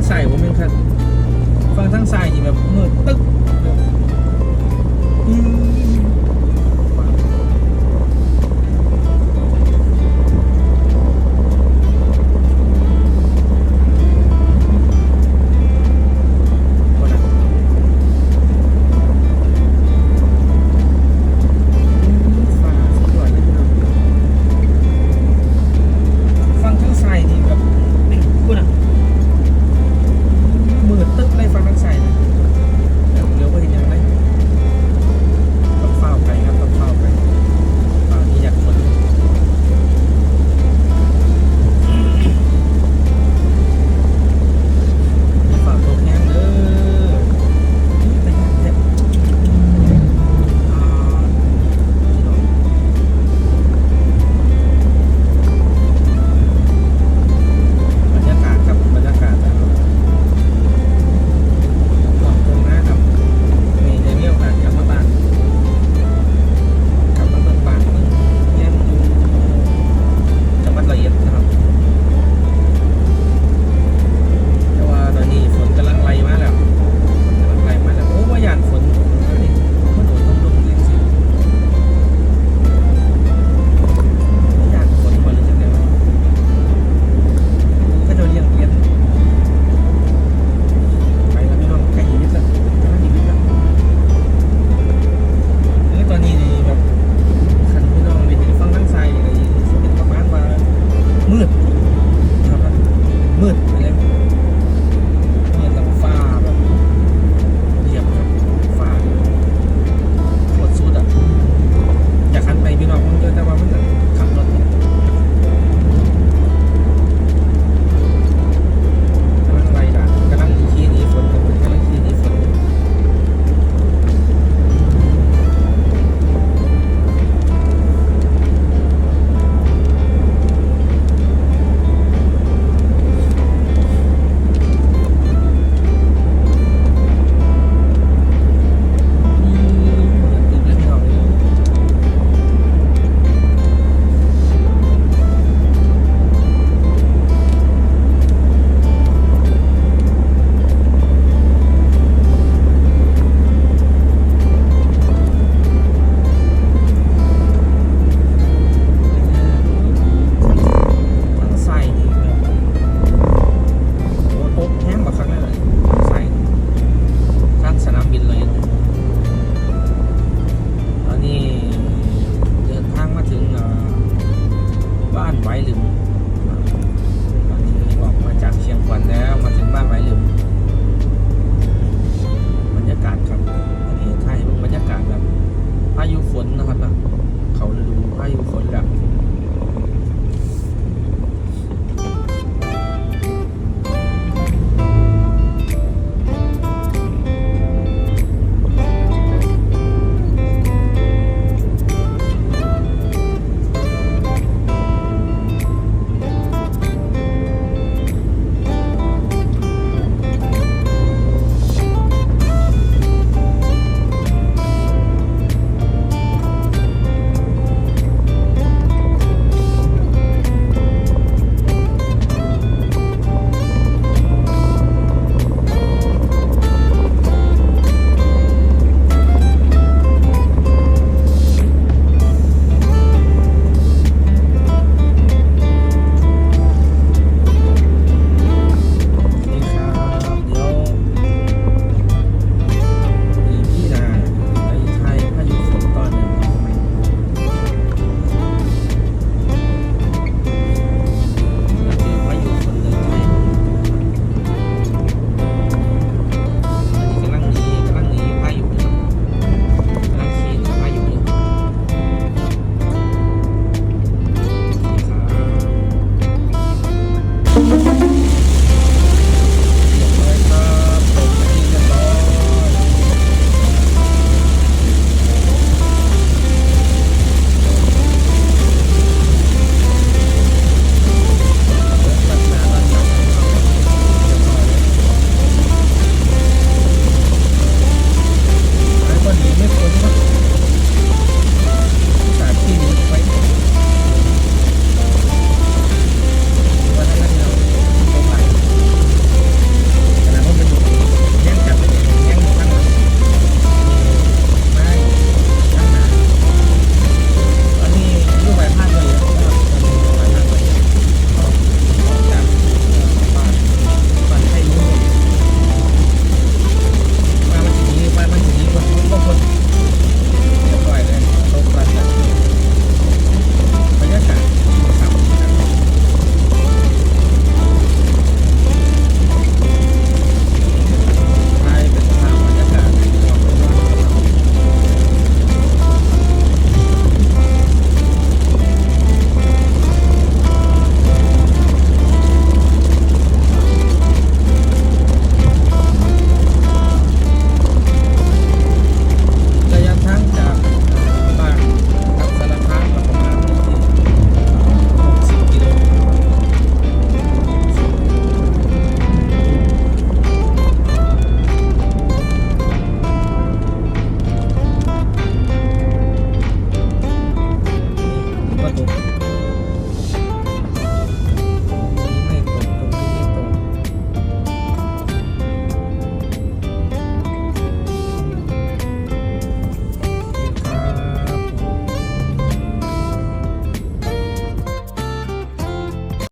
ใส่ผมเป็นครับฟังทั้งใส่นี่แบบมืดตึ๊กอืมฟังทั้งใส่นี่แบบพูดอ่ะมืดตึ๊กเลยฟังทั้งใส่เลยเดี๋ยวก็เห็นยังไงต้องเฝ้าไปครับต้องเฝ้าไปเฝ้าที่อยากคนเฝ้าตกแห้งเด้อแต่เนี่ยบรรยากาศครับบรรยากาศนะครับบอกตรงนะครับมีโอกาสกลับมาบ้านกลับมาเบิ่งบ้านเบิ่งยังอยู่จังหวัดร้อยเอ็ดนะครับแต่ว่าตอนนี้ฝนกำลังไหลมาแล้วกำลังไหลมาแล้วโอ้ว่าย่านฝนนี่มันโดนต้องลงเลยสิย่านฝนมาเลยจังเลยวะก็จะเลี้ยงเลี้ยงไปแล้วพี่น้องใกล้ชีวิตแล้วใกล้ชีวิตแล้วตอนนี้นี่แบบคันพี่น้องไปถึงฟังทั้งไซนี่ก็จะเป็นประมาณว่ามืดนะครับมืดไปเลยมืดแล้วฟ้าแบบเหลี่ยมครับฟ้าโคตรสุดอ่ะอยากหันไปพี่น้องมันเจอแต่ว่ามันขับรถกำลังไล่ด่านกำลังขี่หนีฝนกับกำลังขี่หนีฝนตื่นแล้วพี่น้องทั้งไส้นี่แบบโอ้โต๊ะแห้งกว่าครั้งแรกเลยไส้ข้างสนามบินเลยตอนนี้เดินทางมาถึงบ้านไว้หรือ